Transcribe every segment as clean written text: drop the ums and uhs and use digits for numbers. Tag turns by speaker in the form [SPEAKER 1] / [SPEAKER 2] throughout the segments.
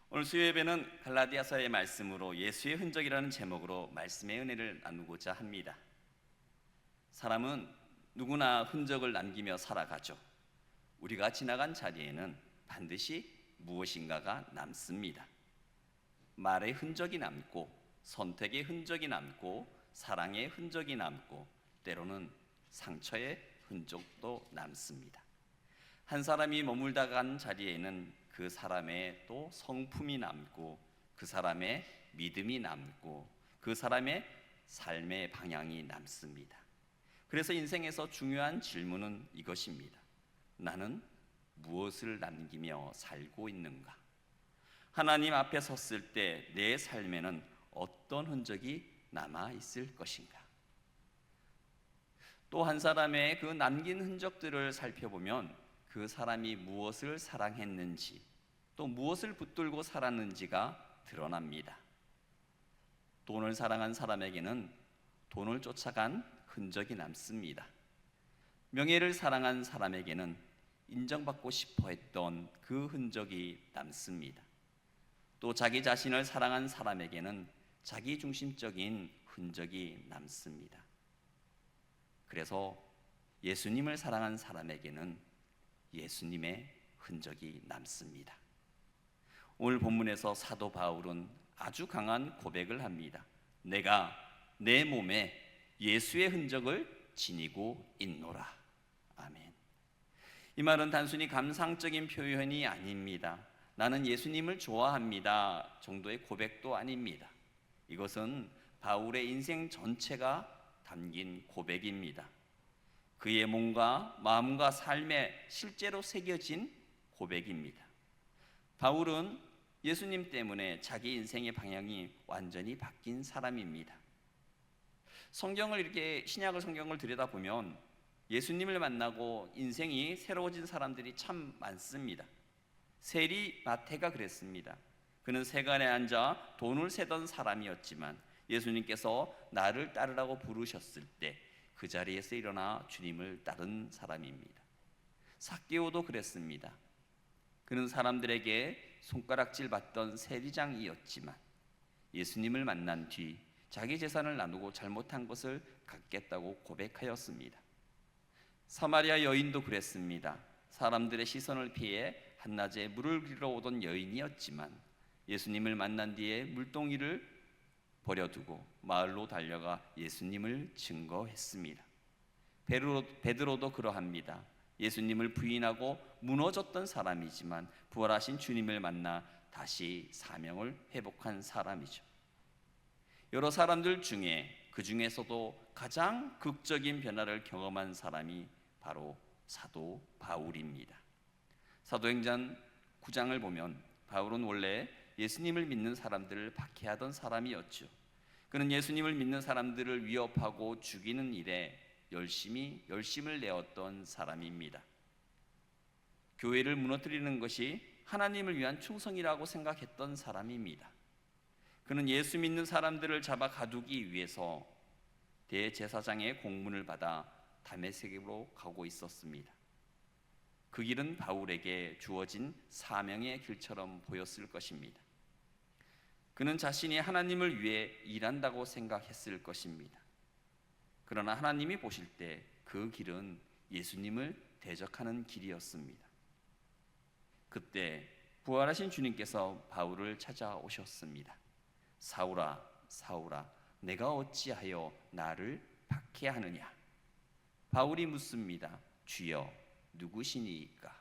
[SPEAKER 1] 오늘 수요예배는 갈라디아서의 말씀으로 예수의 흔적이라는 제목으로 말씀의 은혜를 나누고자 합니다. 사람은 누구나 흔적을 남기며 살아가죠. 우리가 지나간 자리에는 반드시 무엇인가가 남습니다. 말의 흔적이 남고, 선택의 흔적이 남고, 사랑의 흔적이 남고, 때로는 상처의 흔적도 남습니다. 한 사람이 머물다 간 자리에는 그 사람의 또 성품이 남고, 그 사람의 믿음이 남고, 그 사람의 삶의 방향이 남습니다. 그래서 인생에서 중요한 질문은 이것입니다. 나는 무엇을 남기며 살고 있는가? 하나님 앞에 섰을 때 내 삶에는 어떤 흔적이 남아 있을 것인가? 또 한 사람의 그 남긴 흔적들을 살펴보면 그 사람이 무엇을 사랑했는지, 또 무엇을 붙들고 살았는지가 드러납니다. 돈을 사랑한 사람에게는 돈을 쫓아간 흔적이 남습니다. 명예를 사랑한 사람에게는 인정받고 싶어 했던 그 흔적이 남습니다. 또 자기 자신을 사랑한 사람에게는 자기 중심적인 흔적이 남습니다. 그래서 예수님을 사랑한 사람에게는 예수님의 흔적이 남습니다. 오늘 본문에서 사도 바울은 아주 강한 고백을 합니다. 내가 내 몸에 예수의 흔적을 지니고 있노라. 아멘. 이 말은 단순히 감상적인 표현이 아닙니다. 나는 예수님을 좋아합니다 정도의 고백도 아닙니다. 이것은 바울의 인생 전체가 담긴 고백입니다. 그의 몸과 마음과 삶에 실제로 새겨진 고백입니다. 바울은 예수님 때문에 자기 인생의 방향이 완전히 바뀐 사람입니다. 신약을 성경을 들여다보면 예수님을 만나고 인생이 새로워진 사람들이 참 많습니다. 세리 마태가 그랬습니다. 그는 세간에 앉아 돈을 세던 사람이었지만 예수님께서 나를 따르라고 부르셨을 때 그 자리에서 일어나 주님을 따른 사람입니다. 삭개오도 그랬습니다. 그는 사람들에게 손가락질 받던 세리장이었지만 예수님을 만난 뒤 자기 재산을 나누고 잘못한 것을 갚겠다고 고백하였습니다. 사마리아 여인도 그랬습니다. 사람들의 시선을 피해 한낮에 물을 길러 오던 여인이었지만 예수님을 만난 뒤에 물동이를 버려두고 마을로 달려가 예수님을 증거했습니다. 베드로도 그러합니다. 예수님을 부인하고 무너졌던 사람이지만 부활하신 주님을 만나 다시 사명을 회복한 사람이죠. 여러 사람들 중에 그 중에서도 가장 극적인 변화를 경험한 사람이 바로 사도 바울입니다. 사도행전 9장을 보면 바울은 원래 예수님을 믿는 사람들을 박해하던 사람이었죠. 그는 예수님을 믿는 사람들을 위협하고 죽이는 일에 열심을 내었던 사람입니다. 교회를 무너뜨리는 것이 하나님을 위한 충성이라고 생각했던 사람입니다. 그는 예수 믿는 사람들을 잡아 가두기 위해서 대제사장의 공문을 받아 다메섹으로 가고 있었습니다. 그 길은 바울에게 주어진 사명의 길처럼 보였을 것입니다. 그는 자신이 하나님을 위해 일한다고 생각했을 것입니다. 그러나 하나님이 보실 때 그 길은 예수님을 대적하는 길이었습니다. 그때 부활하신 주님께서 바울을 찾아오셨습니다. 사울아, 사울아, 내가 어찌하여 나를 박해하느냐? 바울이 묻습니다. 주여, 누구시니까?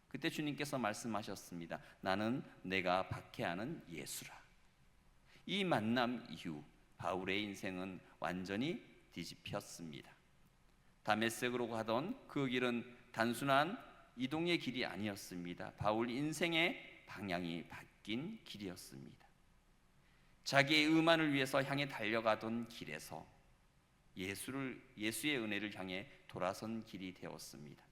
[SPEAKER 1] 그때 주님께서 말씀하셨습니다. 나는 내가 박해하는 예수라. 이 만남 이후 바울의 인생은 완전히 뒤집혔습니다. 다메섹으로 가던 그 길은 단순한 이동의 길이 아니었습니다. 바울 인생의 방향이 바뀐 길이었습니다. 자기의 의만을 위해서 향해 달려가던 길에서 예수의 은혜를 향해 돌아선 길이 되었습니다.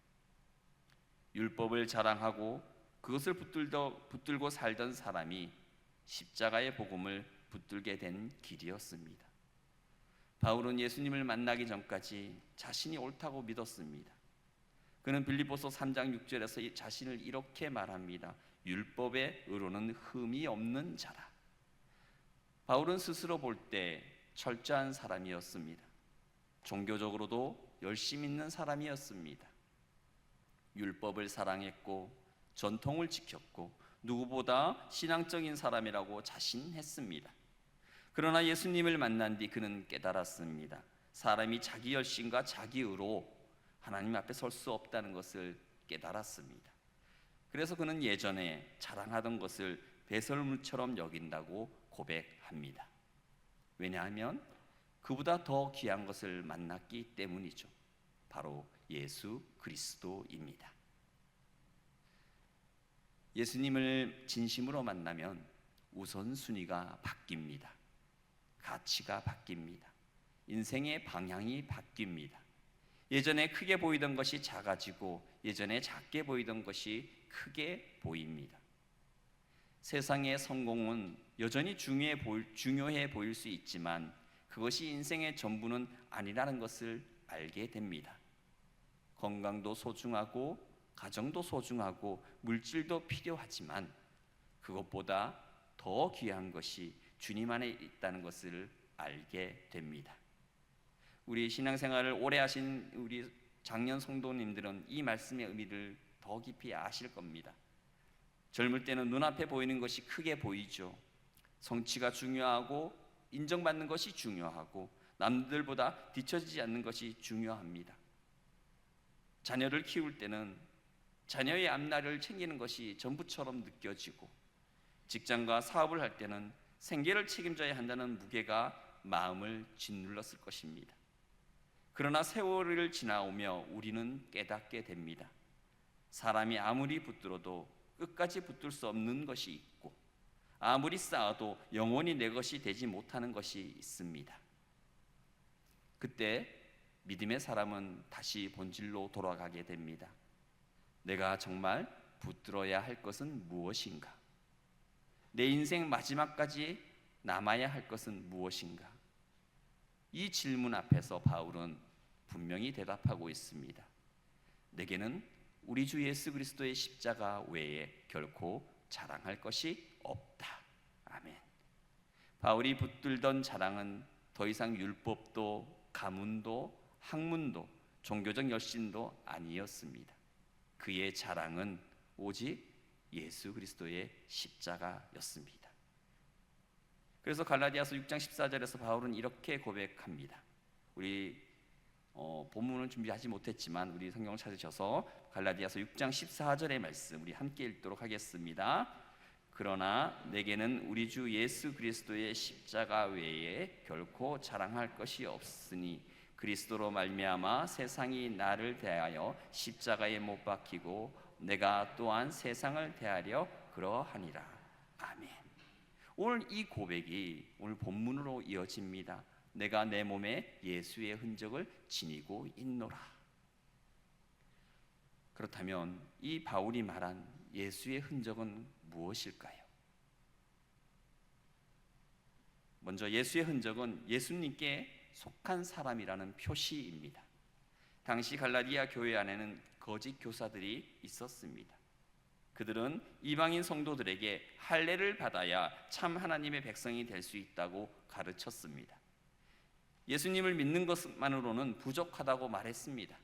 [SPEAKER 1] 율법을 자랑하고 그것을 붙들고 살던 사람이 십자가의 복음을 붙들게 된 길이었습니다. 바울은 예수님을 만나기 전까지 자신이 옳다고 믿었습니다. 그는 빌립보서 3장 6절에서 자신을 이렇게 말합니다. 율법의 의로는 흠이 없는 자라. 바울은 스스로 볼 때 철저한 사람이었습니다. 종교적으로도 열심 있는 사람이었습니다. 율법을 사랑했고 전통을 지켰고 누구보다 신앙적인 사람이라고 자신했습니다. 그러나 예수님을 만난 뒤 그는 깨달았습니다. 사람이 자기 열심과 자기 의로 하나님 앞에 설 수 없다는 것을 깨달았습니다. 그래서 그는 예전에 자랑하던 것을 배설물처럼 여긴다고 고백합니다. 왜냐하면 그보다 더 귀한 것을 만났기 때문이죠. 바로 예수 그리스도입니다. 예수님을 진심으로 만나면 우선순위가 바뀝니다. 가치가 바뀝니다. 인생의 방향이 바뀝니다. 예전에 크게 보이던 것이 작아지고 예전에 작게 보이던 것이 크게 보입니다. 세상의 성공은 여전히 중요해 보일 수 있지만 그것이 인생의 전부는 아니라는 것을 알게 됩니다. 건강도 소중하고 가정도 소중하고 물질도 필요하지만 그것보다 더 귀한 것이 주님 안에 있다는 것을 알게 됩니다. 우리 신앙생활을 오래 하신 우리 장년 성도님들은 이 말씀의 의미를 더 깊이 아실 겁니다. 젊을 때는 눈앞에 보이는 것이 크게 보이죠. 성취가 중요하고 인정받는 것이 중요하고 남들보다 뒤처지지 않는 것이 중요합니다. 자녀를 키울 때는 자녀의 앞날을 챙기는 것이 전부처럼 느껴지고 직장과 사업을 할 때는 생계를 책임져야 한다는 무게가 마음을 짓눌렀을 것입니다. 그러나 세월을 지나오며 우리는 깨닫게 됩니다. 사람이 아무리 붙들어도 끝까지 붙들 수 없는 것이 있고 아무리 쌓아도 영원히 내 것이 되지 못하는 것이 있습니다. 그때 믿음의 사람은 다시 본질로 돌아가게 됩니다. 내가 정말 붙들어야 할 것은 무엇인가? 내 인생 마지막까지 남아야 할 것은 무엇인가? 이 질문 앞에서 바울은 분명히 대답하고 있습니다. 내게는 우리 주 예수 그리스도의 십자가 외에 결코 자랑할 것이 없다. 아멘. 바울이 붙들던 자랑은 더 이상 율법도 가문도 학문도 종교적 열심도 아니었습니다. 그의 자랑은 오직 예수 그리스도의 십자가였습니다. 그래서 갈라디아서 6장 14절에서 바울은 이렇게 고백합니다. 우리 본문은 준비하지 못했지만 우리 성경을 찾으셔서 갈라디아서 6장 14절의 말씀 우리 함께 읽도록 하겠습니다. 그러나 내게는 우리 주 예수 그리스도의 십자가 외에 결코 자랑할 것이 없으니 그리스도로 말미암아 세상이 나를 대하여 십자가에 못 박히고 내가 또한 세상을 대하려 그러하니라. 아멘. 오늘 이 고백이 오늘 본문으로 이어집니다. 내가 내 몸에 예수의 흔적을 지니고 있노라. 그렇다면 이 바울이 말한 예수의 흔적은 무엇일까요? 먼저 예수의 흔적은 예수님께 속한 사람이라는 표시입니다. 당시 갈라디아 교회 안에는 거짓 교사들이 있었습니다. 그들은 이방인 성도들에게 할례를 받아야 참 하나님의 백성이 될 수 있다고 가르쳤습니다. 예수님을 믿는 것만으로는 부족하다고 말했습니다.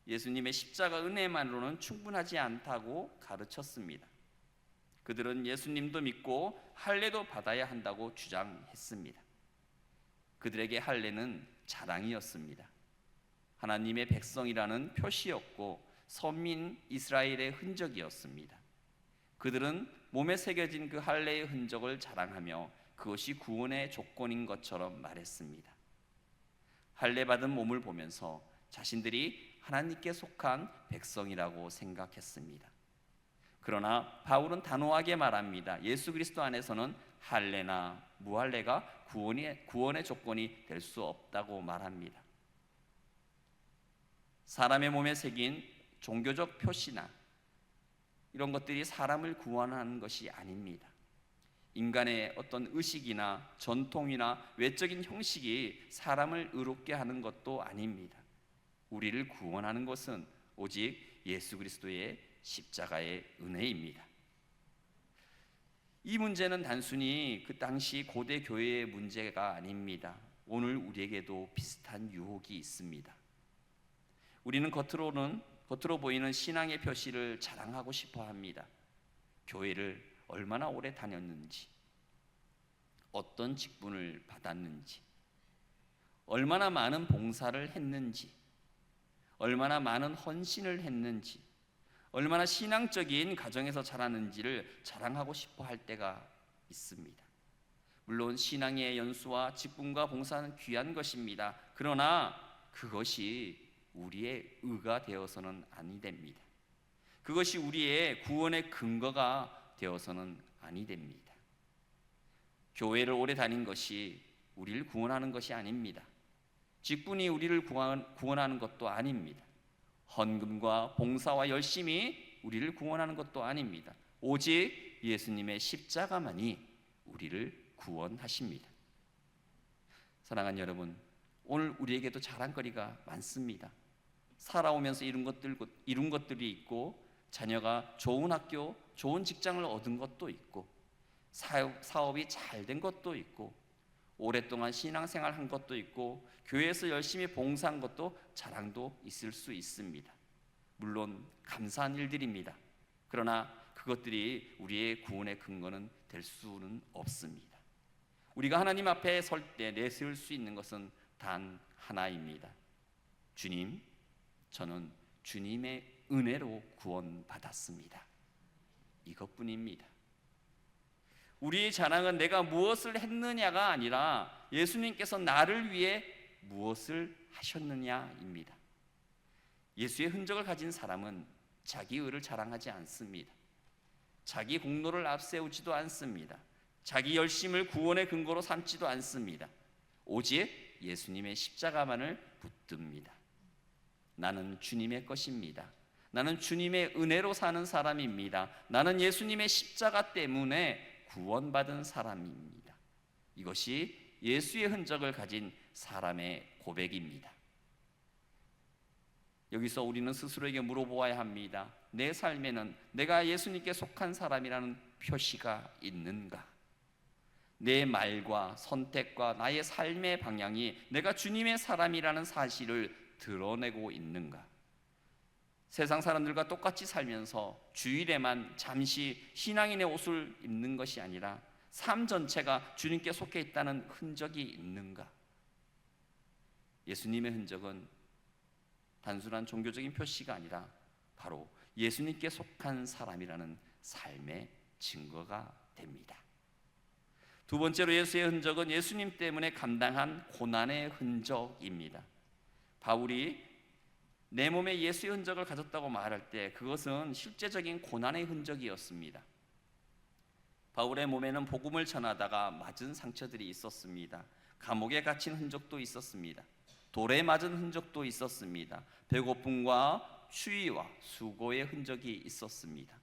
[SPEAKER 1] 예수님의 십자가 은혜만으로는 충분하지 않다고 가르쳤습니다. 그들은 예수님도 믿고 할례도 받아야 한다고 주장했습니다. 그들에게 할례는 자랑이었습니다. 하나님의 백성이라는 표시였고 선민 이스라엘의 흔적이었습니다. 그들은 몸에 새겨진 그 할례의 흔적을 자랑하며 그것이 구원의 조건인 것처럼 말했습니다. 할례 받은 몸을 보면서 자신들이 하나님께 속한 백성이라고 생각했습니다. 그러나 바울은 단호하게 말합니다. 예수 그리스도 안에서는 할례나 무할례가 구원의 조건이 될 수 없다고 말합니다. 사람의 몸에 새긴 종교적 표시나 이런 것들이 사람을 구원하는 것이 아닙니다. 인간의 어떤 의식이나 전통이나 외적인 형식이 사람을 의롭게 하는 것도 아닙니다. 우리를 구원하는 것은 오직 예수 그리스도의 십자가의 은혜입니다. 이 문제는 단순히 그 당시 고대 교회의 문제가 아닙니다. 오늘 우리에게도 비슷한 유혹이 있습니다. 우리는 겉으로 보이는 신앙의 표시를 자랑하고 싶어 합니다. 교회를 얼마나 오래 다녔는지, 어떤 직분을 받았는지, 얼마나 많은 봉사를 했는지, 얼마나 많은 헌신을 했는지, 얼마나 신앙적인 가정에서 자랐는지를 자랑하고 싶어 할 때가 있습니다. 물론 신앙의 연수와 직분과 봉사는 귀한 것입니다. 그러나 그것이 우리의 의가 되어서는 아니 됩니다. 그것이 우리의 구원의 근거가 되어서는 아니 됩니다. 교회를 오래 다닌 것이 우리를 구원하는 것이 아닙니다. 직분이 우리를 구원하는 것도 아닙니다. 헌금과 봉사와 열심이 우리를 구원하는 것도 아닙니다. 오직 예수님의 십자가만이 우리를 구원하십니다. 사랑하는 여러분, 오늘 우리에게도 자랑거리가 많습니다. 살아오면서 이룬 것들이 있고, 자녀가 좋은 학교, 좋은 직장을 얻은 것도 있고, 사업이 잘 된 것도 있고, 오랫동안 신앙생활 한 것도 있고, 교회에서 열심히 봉사한 것도 자랑도 있을 수 있습니다. 물론 감사한 일들입니다. 그러나 그것들이 우리의 구원의 근거는 될 수는 없습니다. 우리가 하나님 앞에 설 때 내세울 수 있는 것은 단 하나입니다. 주님, 저는 주님의 은혜로 구원받았습니다. 이것뿐입니다. 우리의 자랑은 내가 무엇을 했느냐가 아니라 예수님께서 나를 위해 무엇을 하셨느냐입니다. 예수의 흔적을 가진 사람은 자기 의를 자랑하지 않습니다. 자기 공로를 앞세우지도 않습니다. 자기 열심을 구원의 근거로 삼지도 않습니다. 오직 예수님의 십자가만을 붙듭니다. 나는 주님의 것입니다. 나는 주님의 은혜로 사는 사람입니다. 나는 예수님의 십자가 때문에 구원받은 사람입니다. 이것이 예수의 흔적을 가진 사람의 고백입니다. 여기서 우리는 스스로에게 물어보아야 합니다. 내 삶에는 내가 예수님께 속한 사람이라는 표시가 있는가? 내 말과 선택과 나의 삶의 방향이 내가 주님의 사람이라는 사실을 드러내고 있는가? 세상 사람들과 똑같이 살면서 주일에만 잠시 신앙인의 옷을 입는 것이 아니라 삶 전체가 주님께 속해 있다는 흔적이 있는가? 예수님의 흔적은 단순한 종교적인 표시가 아니라 바로 예수님께 속한 사람이라는 삶의 증거가 됩니다. 두 번째로 예수의 흔적은 예수님 때문에 감당한 고난의 흔적입니다. 바울이 내 몸에 예수의 흔적을 가졌다고 말할 때 그것은 실제적인 고난의 흔적이었습니다. 바울의 몸에는 복음을 전하다가 맞은 상처들이 있었습니다. 감옥에 갇힌 흔적도 있었습니다. 돌에 맞은 흔적도 있었습니다. 배고픔과 추위와 수고의 흔적이 있었습니다.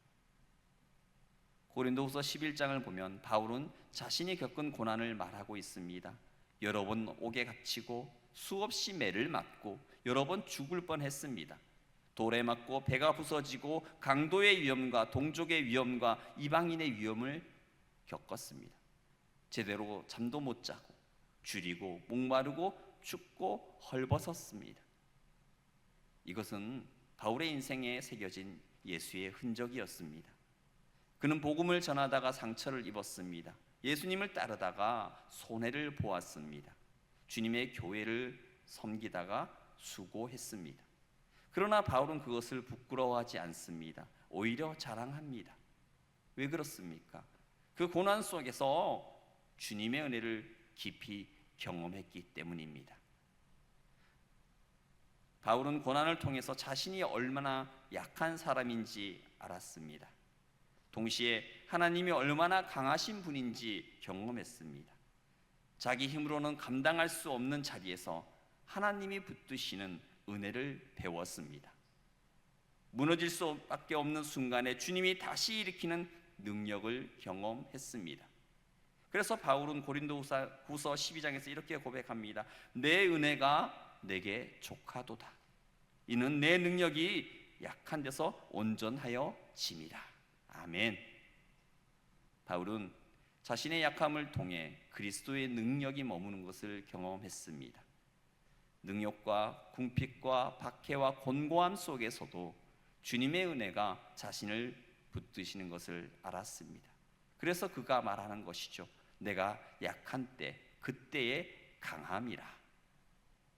[SPEAKER 1] 고린도후서 11장을 보면 바울은 자신이 겪은 고난을 말하고 있습니다. 여러 번 옥에 갇히고 수없이 매를 맞고 여러 번 죽을 뻔했습니다. 돌에 맞고 배가 부서지고 강도의 위험과 동족의 위험과 이방인의 위험을 겪었습니다. 제대로 잠도 못 자고 줄이고 목마르고 춥고 헐벗었습니다. 이것은 바울의 인생에 새겨진 예수의 흔적이었습니다. 그는 복음을 전하다가 상처를 입었습니다. 예수님을 따르다가 손해를 보았습니다. 주님의 교회를 섬기다가 수고했습니다. 그러나 바울은 그것을 부끄러워하지 않습니다. 오히려 자랑합니다. 왜 그렇습니까? 그 고난 속에서 주님의 은혜를 깊이 경험했기 때문입니다. 바울은 고난을 통해서 자신이 얼마나 약한 사람인지 알았습니다. 동시에 하나님이 얼마나 강하신 분인지 경험했습니다. 자기 힘으로는 감당할 수 없는 자리에서 하나님이 붙드시는 은혜를 배웠습니다. 무너질 수밖에 없는 순간에 주님이 다시 일으키는 능력을 경험했습니다. 그래서 바울은 고린도후서 12장에서 이렇게 고백합니다. 내 은혜가 내게 족하도다. 이는 내 능력이 약한 데서 온전하여 짐이라. 아멘. 바울은 자신의 약함을 통해 그리스도의 능력이 머무는 것을 경험했습니다. 능욕과 궁핍과 박해와 곤고함 속에서도 주님의 은혜가 자신을 붙드시는 것을 알았습니다. 그래서 그가 말하는 것이죠. 내가 약한 때 그때의 강함이라.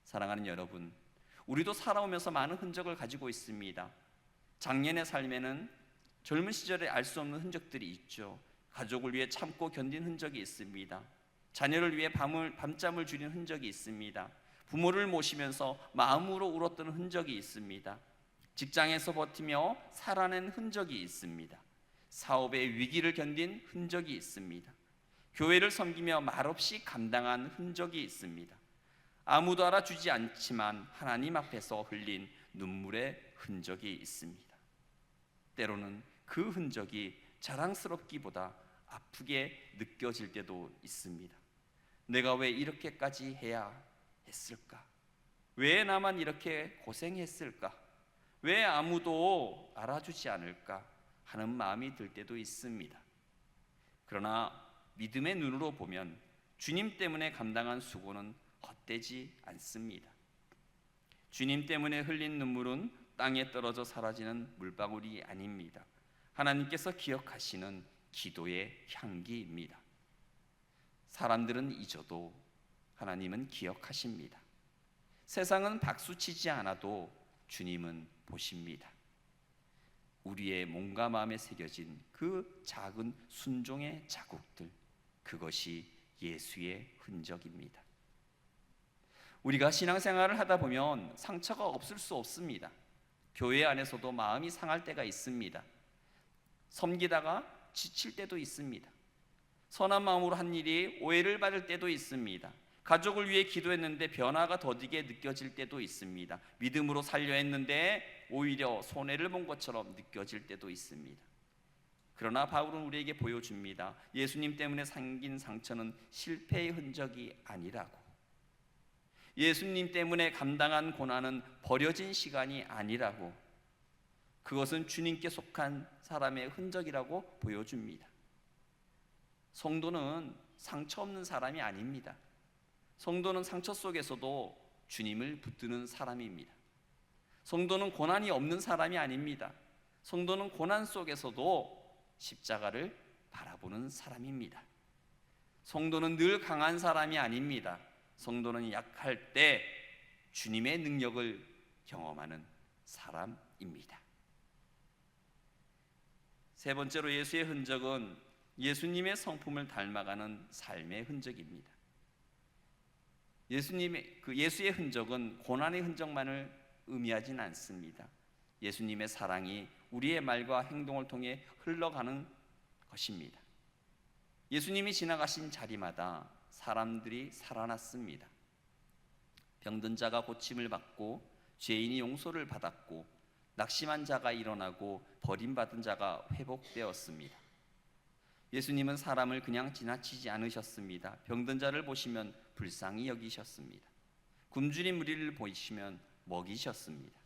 [SPEAKER 1] 사랑하는 여러분, 우리도 살아오면서 많은 흔적을 가지고 있습니다. 장년의 삶에는 젊은 시절에 알 수 없는 흔적들이 있죠. 가족을 위해 참고 견딘 흔적이 있습니다. 자녀를 위해 밤잠을 줄인 흔적이 있습니다. 부모를 모시면서 마음으로 울었던 흔적이 있습니다. 직장에서 버티며 살아낸 흔적이 있습니다. 사업의 위기를 견딘 흔적이 있습니다. 교회를 섬기며 말없이 감당한 흔적이 있습니다. 아무도 알아주지 않지만 하나님 앞에서 흘린 눈물의 흔적이 있습니다. 때로는 그 흔적이 자랑스럽기보다 아프게 느껴질 때도 있습니다. 내가 왜 이렇게까지 해야 했을까? 왜 나만 이렇게 고생했을까? 왜 아무도 알아주지 않을까 하는 마음이 들 때도 있습니다. 그러나 믿음의 눈으로 보면 주님 때문에 감당한 수고는 헛되지 않습니다. 주님 때문에 흘린 눈물은 땅에 떨어져 사라지는 물방울이 아닙니다. 하나님께서 기억하시는 기도의 향기입니다. 사람들은 잊어도 하나님은 기억하십니다. 세상은 박수치지 않아도 주님은 보십니다. 우리의 몸과 마음에 새겨진 그 작은 순종의 자국들, 그것이 예수의 흔적입니다. 우리가 신앙생활을 하다 보면 상처가 없을 수 없습니다. 교회 안에서도 마음이 상할 때가 있습니다. 섬기다가 지칠 때도 있습니다. 선한 마음으로 한 일이 오해를 받을 때도 있습니다. 가족을 위해 기도했는데 변화가 더디게 느껴질 때도 있습니다. 믿음으로 살려 했는데 오히려 손해를 본 것처럼 느껴질 때도 있습니다. 그러나 바울은 우리에게 보여줍니다. 예수님 때문에 생긴 상처는 실패의 흔적이 아니라고. 예수님 때문에 감당한 고난은 버려진 시간이 아니라고. 그것은 주님께 속한 사람의 흔적이라고 보여줍니다. 성도는 상처 없는 사람이 아닙니다. 성도는 상처 속에서도 주님을 붙드는 사람입니다. 성도는 고난이 없는 사람이 아닙니다. 성도는 고난 속에서도 십자가를 바라보는 사람입니다. 성도는 늘 강한 사람이 아닙니다. 성도는 약할 때 주님의 능력을 경험하는 사람입니다. 세 번째로 예수의 흔적은 예수님의 성품을 닮아가는 삶의 흔적입니다. 예수의 흔적은 고난의 흔적만을 의미하진 않습니다. 예수님의 사랑이 우리의 말과 행동을 통해 흘러가는 것입니다. 예수님이 지나가신 자리마다 사람들이 살아났습니다. 병든 자가 고침을 받고 죄인이 용서를 받았고 낙심한 자가 일어나고 버림받은 자가 회복되었습니다. 예수님은 사람을 그냥 지나치지 않으셨습니다. 병든 자를 보시면 불쌍히 여기셨습니다. 굶주린 무리를 보시면 먹이셨습니다.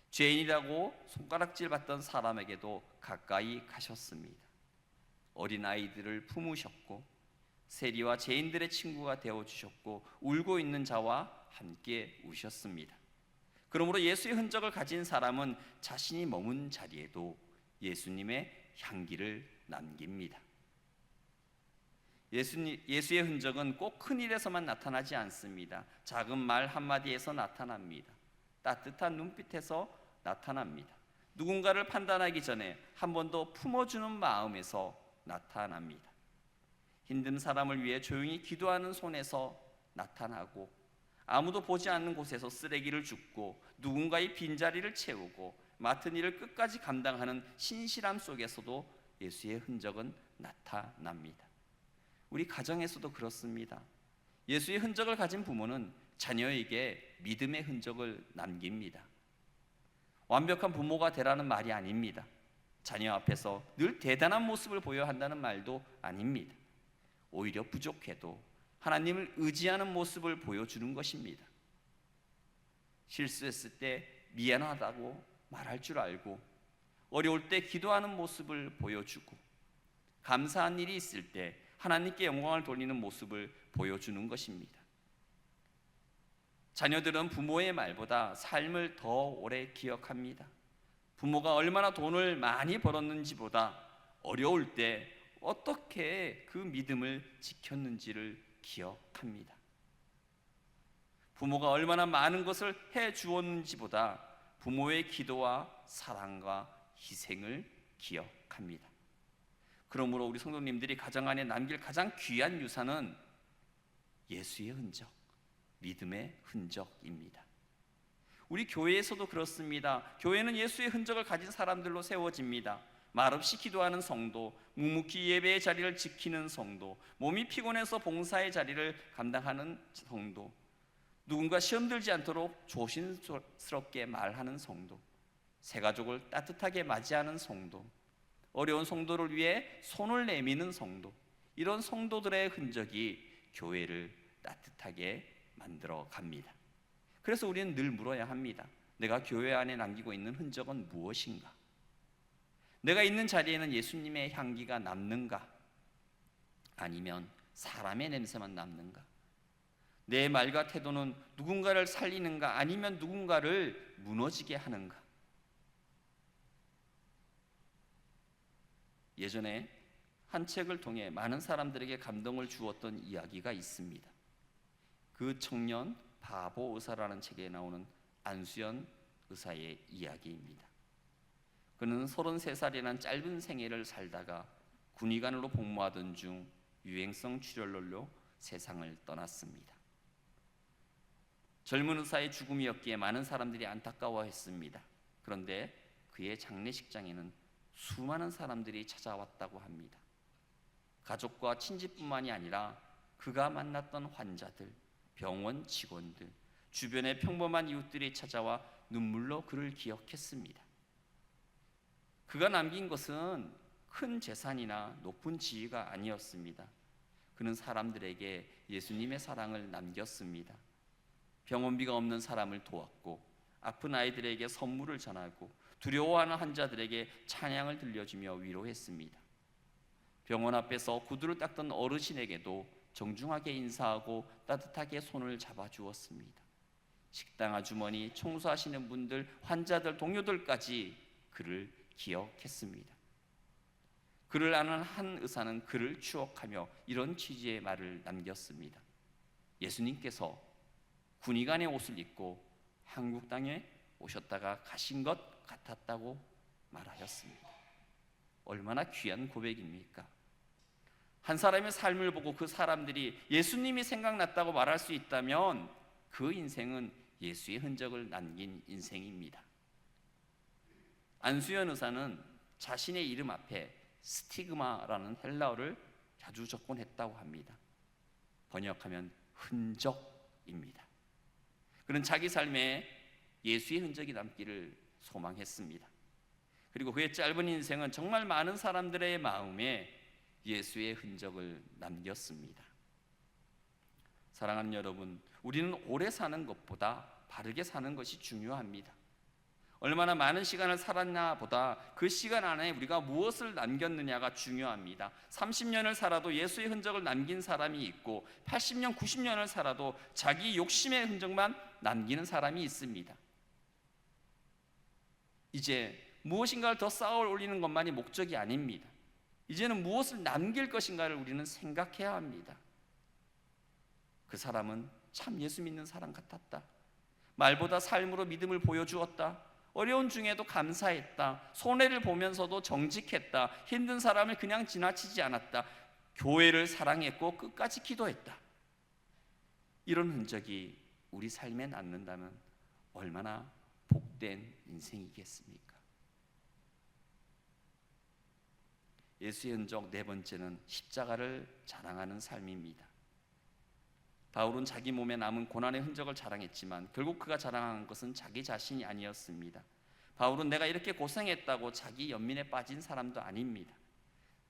[SPEAKER 1] 죄인이라고 손가락질 받던 사람에게도 가까이 가셨습니다. 어린아이들을 품으셨고 세리와 죄인들의 친구가 되어주셨고 울고 있는 자와 함께 우셨습니다. 그러므로 예수의 흔적을 가진 사람은 자신이 머문 자리에도 예수님의 향기를 남깁니다. 예수의 흔적은 꼭 큰 일에서만 나타나지 않습니다. 작은 말 한마디에서 나타납니다. 따뜻한 눈빛에서 나타납니다. 누군가를 판단하기 전에 한 번 더 품어주는 마음에서 나타납니다. 힘든 사람을 위해 조용히 기도하는 손에서 나타나고 아무도 보지 않는 곳에서 쓰레기를 줍고 누군가의 빈자리를 채우고 맡은 일을 끝까지 감당하는 신실함 속에서도 예수의 흔적은 나타납니다. 우리 가정에서도 그렇습니다. 예수의 흔적을 가진 부모는 자녀에게 믿음의 흔적을 남깁니다. 완벽한 부모가 되라는 말이 아닙니다. 자녀 앞에서 늘 대단한 모습을 보여야 한다는 말도 아닙니다. 오히려 부족해도 하나님을 의지하는 모습을 보여주는 것입니다. 실수했을 때 미안하다고 말할 줄 알고, 어려울 때 기도하는 모습을 보여주고, 감사한 일이 있을 때 하나님께 영광을 돌리는 모습을 보여주는 것입니다. 자녀들은 부모의 말보다 삶을 더 오래 기억합니다. 부모가 얼마나 돈을 많이 벌었는지보다 어려울 때 어떻게 그 믿음을 지켰는지를 기억합니다. 부모가 얼마나 많은 것을 해 주었는지보다 부모의 기도와 사랑과 희생을 기억합니다. 그러므로 우리 성도님들이 가정 안에 남길 가장 귀한 유산은 예수의 흔적, 믿음의 흔적입니다. 우리 교회에서도 그렇습니다. 교회는 예수의 흔적을 가진 사람들로 세워집니다. 말없이 기도하는 성도, 묵묵히 예배의 자리를 지키는 성도, 몸이 피곤해서 봉사의 자리를 감당하는 성도, 누군가 시험 들지 않도록 조심스럽게 말하는 성도, 새 가족을 따뜻하게 맞이하는 성도, 어려운 성도를 위해 손을 내미는 성도, 이런 성도들의 흔적이 교회를 따뜻하게 만들어 갑니다. 그래서 우리는 늘 물어야 합니다. 내가 교회 안에 남기고 있는 흔적은 무엇인가? 내가 있는 자리에는 예수님의 향기가 남는가? 아니면 사람의 냄새만 남는가? 내 말과 태도는 누군가를 살리는가? 아니면 누군가를 무너지게 하는가? 예전에 한 책을 통해 많은 사람들에게 감동을 주었던 이야기가 있습니다. 그 청년 바보 의사라는 책에 나오는 안수연 의사의 이야기입니다. 그는 33살이라는 짧은 생애를 살다가 군의관으로 복무하던 중 유행성 출혈로 세상을 떠났습니다. 젊은 의사의 죽음이었기에 많은 사람들이 안타까워했습니다. 그런데 그의 장례식장에는 수많은 사람들이 찾아왔다고 합니다. 가족과 친지뿐만이 아니라 그가 만났던 환자들, 병원 직원들, 주변의 평범한 이웃들이 찾아와 눈물로 그를 기억했습니다. 그가 남긴 것은 큰 재산이나 높은 지위가 아니었습니다. 그는 사람들에게 예수님의 사랑을 남겼습니다. 병원비가 없는 사람을 도왔고, 아픈 아이들에게 선물을 전하고, 두려워하는 환자들에게 찬양을 들려주며 위로했습니다. 병원 앞에서 구두를 닦던 어르신에게도 정중하게 인사하고 따뜻하게 손을 잡아주었습니다. 식당 아주머니, 청소하시는 분들, 환자들, 동료들까지 그를 기억했습니다. 그를 아는 한 의사는 그를 추억하며 이런 취지의 말을 남겼습니다. 예수님께서 군의관의 옷을 입고 한국 땅에 오셨다가 가신 것 같았다고 말하였습니다. 얼마나 귀한 고백입니까? 한 사람의 삶을 보고 그 사람들이 예수님이 생각났다고 말할 수 있다면 그 인생은 예수의 흔적을 남긴 인생입니다. 안수연 의사는 자신의 이름 앞에 스티그마라는 헬라어를 자주 접근했다고 합니다. 번역하면 흔적입니다. 그는 자기 삶에 예수의 흔적이 남기를 소망했습니다. 그리고 그의 짧은 인생은 정말 많은 사람들의 마음에 예수의 흔적을 남겼습니다. 사랑하는 여러분, 우리는 오래 사는 것보다 바르게 사는 것이 중요합니다. 얼마나 많은 시간을 살았나 보다 그 시간 안에 우리가 무엇을 남겼느냐가 중요합니다. 30년을 살아도 예수의 흔적을 남긴 사람이 있고 80년, 90년을 살아도 자기 욕심의 흔적만 남기는 사람이 있습니다. 이제 무엇인가를 더 쌓아 올리는 것만이 목적이 아닙니다. 이제는 무엇을 남길 것인가를 우리는 생각해야 합니다. 그 사람은 참 예수 믿는 사람 같았다. 말보다 삶으로 믿음을 보여주었다. 어려운 중에도 감사했다. 손해를 보면서도 정직했다. 힘든 사람을 그냥 지나치지 않았다. 교회를 사랑했고 끝까지 기도했다. 이런 흔적이 우리 삶에 남는다면 얼마나 복된 인생이겠습니까? 예수의 흔적 네 번째는 십자가를 자랑하는 삶입니다. 바울은 자기 몸에 남은 고난의 흔적을 자랑했지만 결국 그가 자랑한 것은 자기 자신이 아니었습니다. 바울은 내가 이렇게 고생했다고 자기 연민에 빠진 사람도 아닙니다.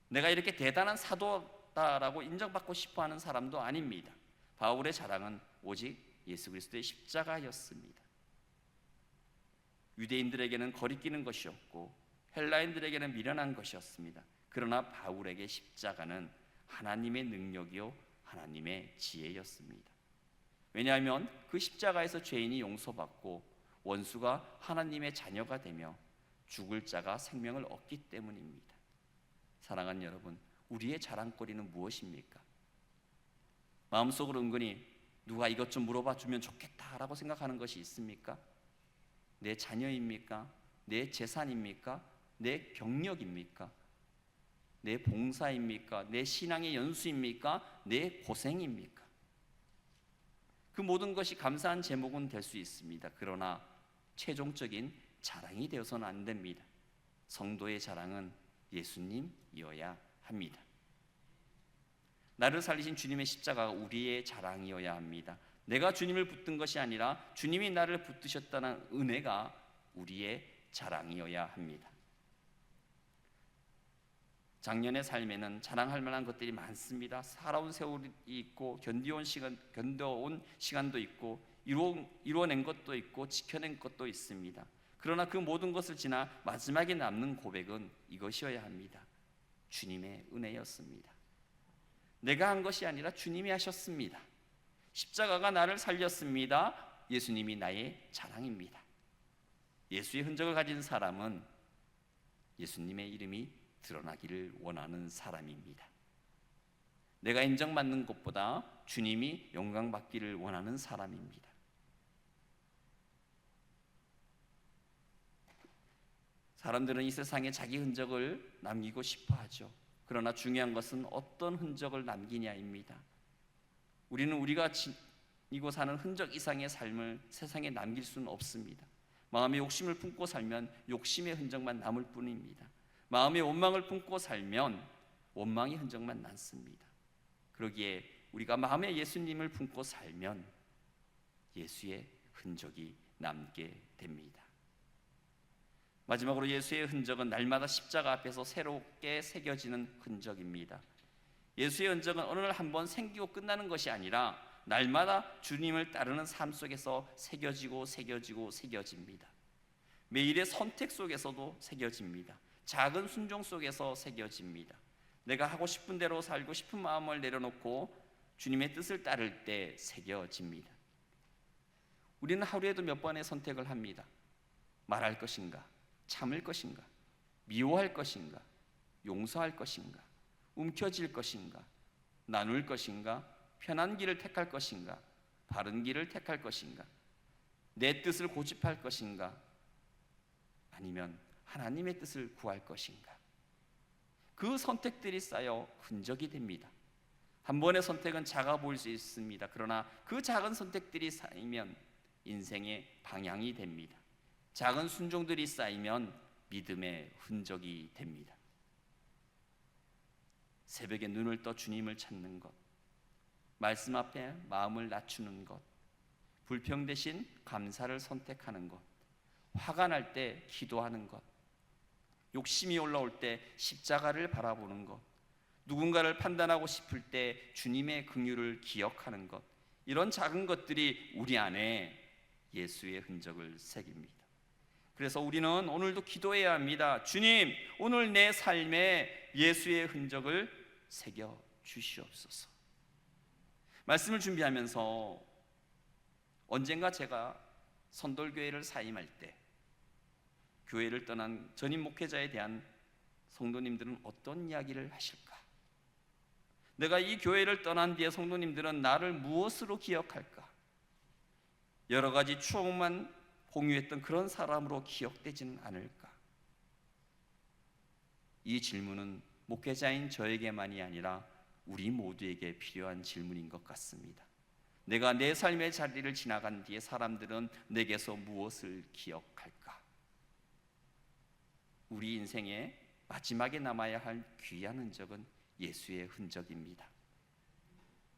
[SPEAKER 1] 내가 이렇게 대단한 사도다라고 인정받고 싶어하는 사람도 아닙니다. 바울의 자랑은 오직 예수 그리스도의 십자가였습니다. 유대인들에게는 거리끼는 것이었고 헬라인들에게는 미련한 것이었습니다. 그러나 바울에게 십자가는 하나님의 능력이요 하나님의 지혜였습니다. 왜냐하면 그 십자가에서 죄인이 용서받고 원수가 하나님의 자녀가 되며 죽을 자가 생명을 얻기 때문입니다. 사랑하는 여러분, 우리의 자랑거리는 무엇입니까? 마음속으로 은근히 누가 이것 좀 물어봐 주면 좋겠다라고 생각하는 것이 있습니까? 내 자녀입니까? 내 재산입니까? 내 경력입니까? 내 봉사입니까? 내 신앙의 연수입니까? 내 고생입니까? 그 모든 것이 감사한 제목은 될 수 있습니다. 그러나 최종적인 자랑이 되어서는 안 됩니다. 성도의 자랑은 예수님이어야 합니다. 나를 살리신 주님의 십자가가 우리의 자랑이어야 합니다. 내가 주님을 붙든 것이 아니라 주님이 나를 붙드셨다는 은혜가 우리의 자랑이어야 합니다. 작년의 삶에는 자랑할 만한 것들이 많습니다. 살아온 세월이 있고 견뎌온 시간도 있고 이루어낸 것도 있고 지켜낸 것도 있습니다. 그러나 그 모든 것을 지나 마지막에 남는 고백은 이것이어야 합니다. 주님의 은혜였습니다. 내가 한 것이 아니라 주님이 하셨습니다. 십자가가 나를 살렸습니다. 예수님이 나의 자랑입니다. 예수의 흔적을 가진 사람은 예수님의 이름이 드러나기를 원하는 사람입니다. 내가 인정받는 것보다 주님이 영광받기를 원하는 사람입니다. 사람들은 이 세상에 자기 흔적을 남기고 싶어 하죠. 그러나 중요한 것은 어떤 흔적을 남기냐입니다. 우리는 우리가 지니고 사는 흔적 이상의 삶을 세상에 남길 수는 없습니다. 마음의 욕심을 품고 살면 욕심의 흔적만 남을 뿐입니다. 마음의 원망을 품고 살면 원망의 흔적만 남습니다. 그러기에 우리가 마음에 예수님을 품고 살면 예수의 흔적이 남게 됩니다. 마지막으로 예수의 흔적은 날마다 십자가 앞에서 새롭게 새겨지는 흔적입니다. 예수의 흔적은 어느 날 한번 생기고 끝나는 것이 아니라 날마다 주님을 따르는 삶 속에서 새겨집니다. 매일의 선택 속에서도 새겨집니다. 작은 순종 속에서 새겨집니다. 내가 하고 싶은 대로 살고 싶은 마음을 내려놓고 주님의 뜻을 따를 때 새겨집니다. 우리는 하루에도 몇 번의 선택을 합니다. 말할 것인가? 참을 것인가? 미워할 것인가? 용서할 것인가? 움켜쥘 것인가? 나눌 것인가? 편한 길을 택할 것인가? 바른 길을 택할 것인가? 내 뜻을 고집할 것인가? 아니면 하나님의 뜻을 구할 것인가? 그 선택들이 쌓여 흔적이 됩니다. 한 번의 선택은 작아 보일 수 있습니다. 그러나 그 작은 선택들이 쌓이면 인생의 방향이 됩니다. 작은 순종들이 쌓이면 믿음의 흔적이 됩니다. 새벽에 눈을 떠 주님을 찾는 것, 말씀 앞에 마음을 낮추는 것, 불평 대신 감사를 선택하는 것, 화가 날 때 기도하는 것, 욕심이 올라올 때 십자가를 바라보는 것, 누군가를 판단하고 싶을 때 주님의 긍휼을 기억하는 것, 이런 작은 것들이 우리 안에 예수의 흔적을 새깁니다. 그래서 우리는 오늘도 기도해야 합니다. 주님, 오늘 내 삶에 예수의 흔적을 새겨 주시옵소서. 말씀을 준비하면서 언젠가 제가 선돌교회를 사임할 때 교회를 떠난 전임 목회자에 대한 성도님들은 어떤 이야기를 하실까? 내가 이 교회를 떠난 뒤에 성도님들은 나를 무엇으로 기억할까? 여러 가지 추억만 공유했던 그런 사람으로 기억되지는 않을까? 이 질문은 목회자인 저에게만이 아니라 우리 모두에게 필요한 질문인 것 같습니다. 내가 내 삶의 자리를 지나간 뒤에 사람들은 내게서 무엇을 기억할까? 우리 인생의 마지막에 남아야 할 귀한 흔적은 예수의 흔적입니다.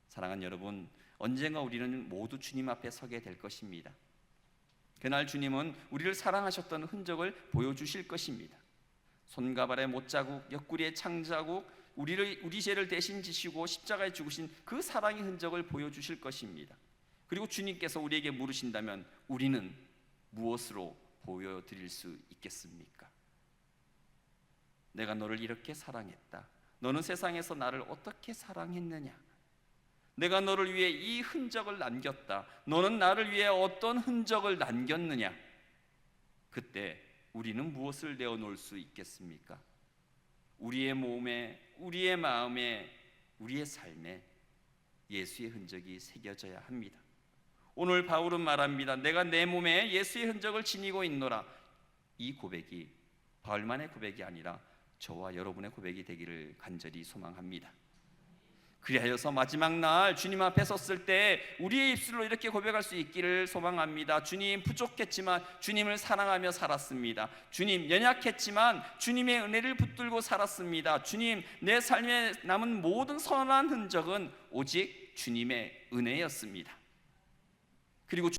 [SPEAKER 1] 사랑하는 여러분, 언젠가 우리는 모두 주님 앞에 서게 될 것입니다. 그날 주님은 우리를 사랑하셨던 흔적을 보여주실 것입니다. 손과 발의 못자국, 옆구리의 창자국, 우리 죄를 대신 지시고 십자가에 죽으신 그 사랑의 흔적을 보여주실 것입니다. 그리고 주님께서 우리에게 물으신다면 우리는 무엇으로 보여드릴 수 있겠습니까? 내가 너를 이렇게 사랑했다. 너는 세상에서 나를 어떻게 사랑했느냐? 내가 너를 위해 이 흔적을 남겼다. 너는 나를 위해 어떤 흔적을 남겼느냐? 그때 우리는 무엇을 내어놓을 수 있겠습니까? 우리의 몸에, 우리의 마음에, 우리의 삶에 예수의 흔적이 새겨져야 합니다. 오늘 바울은 말합니다. 내가 내 몸에 예수의 흔적을 지니고 있노라. 이 고백이 바울만의 고백이 아니라 저와 여러분의 고백이 되기를 간절히 소망합니다. 그리하여서 마지막 날 주님 앞에 섰을 때 우리의 입술로 이렇게 고백할 수 있기를 소망합니다. 주님, 부족했지만 주님을 사랑하며 살았습니다. 주님, 연약했지만 주님의 은혜를 붙들고 살았습니다. 주님, 내 삶에 남은 모든 선한 흔적은 오직 주님의 은혜였습니다. 그리고